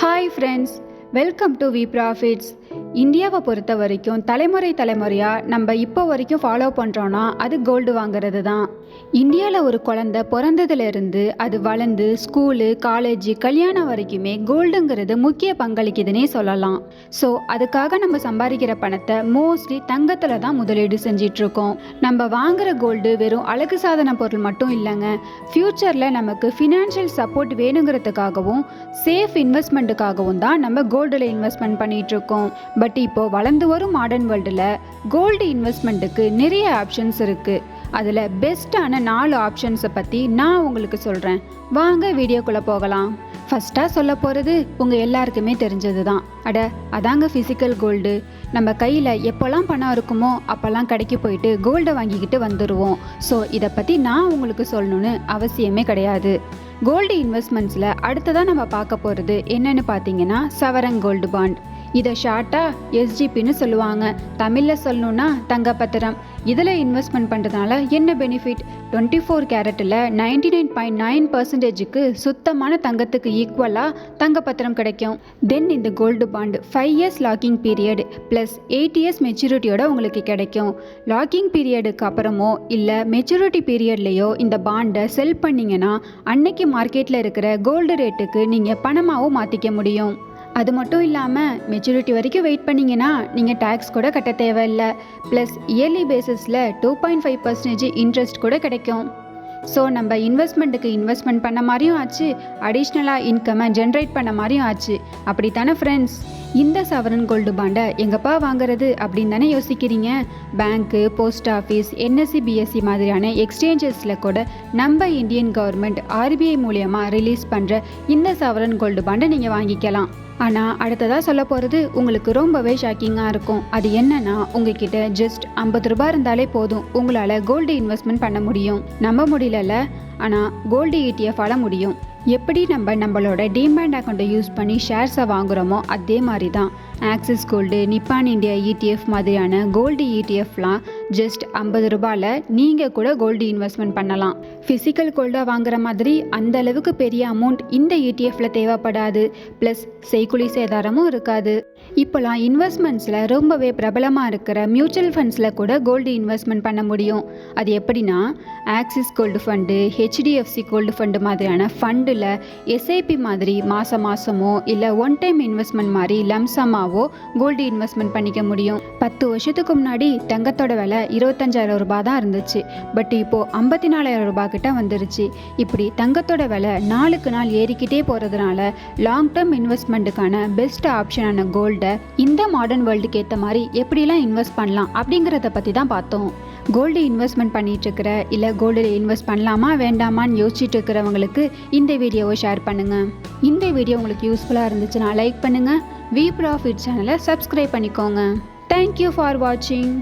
Hi friends, welcome to V Profits. இந்தியாவை பொறுத்த வரைக்கும் தலைமுறையாக நம்ம இப்போ வரைக்கும் ஃபாலோ பண்ணுறோன்னா அது கோல்டு வாங்குறது தான். இந்தியாவில் ஒரு குழந்தை பிறந்ததுலேருந்து அது வளர்ந்து ஸ்கூலு, காலேஜு, கல்யாணம் வரைக்குமே கோல்டுங்கிறது முக்கிய பங்களிக்குதுன்னே சொல்லலாம். ஸோ அதுக்காக நம்ம சம்பாதிக்கிற பணத்தை மோஸ்ட்லி தங்கத்தில் தான் முதலீடு செஞ்சிட்ருக்கோம். நம்ம வாங்குகிற கோல்டு வெறும் அழகு சாதன பொருள் மட்டும் இல்லைங்க. ஃப்யூச்சரில் நமக்கு ஃபினான்ஷியல் சப்போர்ட் வேணுங்கிறதுக்காகவும் சேஃப் இன்வெஸ்ட்மெண்ட்டுக்காகவும் தான் நம்ம கோல்டில் இன்வெஸ்ட்மெண்ட் பண்ணிகிட்ருக்கோம். பட் இப்போது வளர்ந்து வரும் மாடர்ன் வேர்ல்டில் கோல்டு இன்வெஸ்ட்மெண்ட்டுக்கு நிறைய ஆப்ஷன்ஸ் இருக்குது. அதில் பெஸ்ட்டான 4 ஆப்ஷன்ஸை பற்றி நான் உங்களுக்கு சொல்கிறேன். வாங்க வீடியோக்குள்ளே போகலாம். ஃபஸ்ட்டாக சொல்ல போகிறது உங்கள் எல்லாருக்குமே தெரிஞ்சது தான். அதாங்க ஃபிசிக்கல் கோல்டு. நம்ம கையில் எப்போல்லாம் பணம் இருக்குமோ அப்போல்லாம் கடைக்கு போயிட்டு கோல்டை வாங்கிக்கிட்டு வந்துடுவோம். ஸோ இதை பற்றி நான் உங்களுக்கு சொல்லணுன்னு அவசியமே கிடையாது. கோல்டு இன்வெஸ்ட்மெண்ட்ஸில் அடுத்ததாக நம்ம பார்க்க போகிறது என்னென்னு பார்த்தீங்கன்னா சவரன் கோல்டு பாண்ட். இதை ஷார்ட்டாக எஸ்ஜிபின்னு சொல்லுவாங்க. தமிழில் சொல்லணுன்னா தங்கப்பத்திரம். இதில் இன்வெஸ்ட்மெண்ட் பண்ணுறதுனால என்ன பெனிஃபிட்? 24 கேரட்டில் 99.9% சுத்தமான தங்கத்துக்கு ஈக்குவலாக தங்கப்பத்திரம் கிடைக்கும். தென் இந்த gold bond 5 years locking period plus 8 years மெச்சூரிட்டியோட உங்களுக்கு கிடைக்கும். லாக்கிங் பீரியடுக்கு அப்புறமோ இல்லை மெச்சூரிட்டி பீரியட்லேயோ இந்த பாண்டை செல் பண்ணிங்கன்னா அன்னைக்கு மார்க்கெட்டில் இருக்கிற கோல்டு ரேட்டுக்கு நீங்கள் பணமாகவும் மாற்றிக்க முடியும். அது மட்டும் இல்லாமல் மெச்சூரிட்டி வரைக்கும் வெயிட் பண்ணிங்கன்னா நீங்கள் டேக்ஸ் கூட கட்ட தேவையில்லை. ப்ளஸ் இயர்லி பேசிஸில் 2.5% இன்ட்ரெஸ்ட் கூட கிடைக்கும். ஸோ நம்ம இன்வெஸ்ட்மெண்ட்டுக்கு இன்வெஸ்ட்மெண்ட் பண்ண மாதிரியும் ஆச்சு, அடிஷ்னலாக இன்கம்மை ஜென்ரேட் பண்ண மாதிரியும் ஆச்சு. அப்படி தானே ஃப்ரெண்ட்ஸ்? இந்த சவரன் கோல்டு பாண்டை எங்கப்பா வாங்குறது அப்படின்னு தானே யோசிக்கிறீங்க. பேங்க்கு, போஸ்ட் ஆஃபீஸ், என்எஸ்சி, பிஎஸ்சி மாதிரியான எக்ஸ்சேஞ்சஸில் கூட நம்ம இந்தியன் கவர்மெண்ட் RBI மூலியமாக ரிலீஸ் பண்ணுற இந்த சவரன் கோல்டு பாண்டை நீங்கள் வாங்கிக்கலாம். ஆனால் அடுத்ததாக சொல்ல போகிறது உங்களுக்கு ரொம்பவே ஷாக்கிங்காக இருக்கும். அது என்னன்னா, உங்ககிட்ட ஜஸ்ட் 50 ரூபாய் இருந்தாலே போதும் உங்களால் கோல்டு இன்வெஸ்ட்மெண்ட் பண்ண முடியும். நம்ப முடியல, ஆனால் கோல்டு ETFால் முடியும். எப்படி நம்மளோட டிமேட் அக்கௌண்ட்டை யூஸ் பண்ணி ஷேர்ஸை வாங்குகிறோமோ அதே மாதிரி தான் Axis gold, Nippon India ETF மாதிரியான கோல்டு ETFலாம் ஜஸ்ட் 50 ரூபாயில் நீங்கள் கூட கோல்டு இன்வெஸ்ட்மெண்ட் பண்ணலாம். ஃபிசிக்கல் கோல்டாக வாங்குற மாதிரி அந்த அளவுக்கு பெரிய அமௌண்ட் இந்த ETFல தேவைப்படாது. ப்ளஸ் செய்குலி சேதாரமும் இருக்காது. இப்போலாம் இன்வெஸ்ட்மெண்ட்ஸில் ரொம்பவே பிரபலமாக இருக்கிற மியூச்சுவல் ஃபண்ட்ஸில் கூட கோல்டு இன்வெஸ்ட்மெண்ட் பண்ண முடியும். அது எப்படின்னா, Axis gold fund, HDFC gold fund மாதிரியான ஃபண்டில் SIP மாதிரி மாதமோ இல்லை ஒன் டைம் இன்வெஸ்ட்மெண்ட் மாதிரி லம்சமாவோ கோல்டு இன்வெஸ்ட்மெண்ட் பண்ணிக்க முடியும். 10 வருஷத்துக்கு முன்னாடி தங்கத்தோட விலை 25,000 ரூபாய் தான் இருந்துச்சு. பட் இப்போது 54,000 ரூபாய் கிட்ட வந்துருச்சு. இப்படி தங்கத்தோட விலை நாளுக்கு நாள் ஏறிக்கிட்டே போகிறதுனால லாங் டேர்ம் இன்வெஸ்ட்மெண்ட்டுக்கான பெஸ்ட் ஆப்ஷனான கோல்டை இந்த மாடர்ன் வேர்ல்டுக்கு ஏற்ற மாதிரி எப்படிலாம் இன்வெஸ்ட் பண்ணலாம் அப்படிங்கிறத பற்றி தான் பார்த்தோம். கோல்டு இன்வெஸ்ட்மெண்ட் பண்ணிட்டு இருக்கிற இல்லை கோல்டில் இன்வெஸ்ட் பண்ணலாமா வேண்டாமான்னு யோசிச்சுட்டு இருக்கிறவங்களுக்கு இந்த வீடியோவை ஷேர் பண்ணுங்கள். இந்த வீடியோ உங்களுக்கு யூஸ்ஃபுல்லாக இருந்துச்சுன்னா லைக் பண்ணுங்கள். வி ப்ராஃபிட் சேனலை சப்ஸ்கிரைப் பண்ணிக்கோங்க. தேங்க்யூ ஃபார் வாட்சிங்.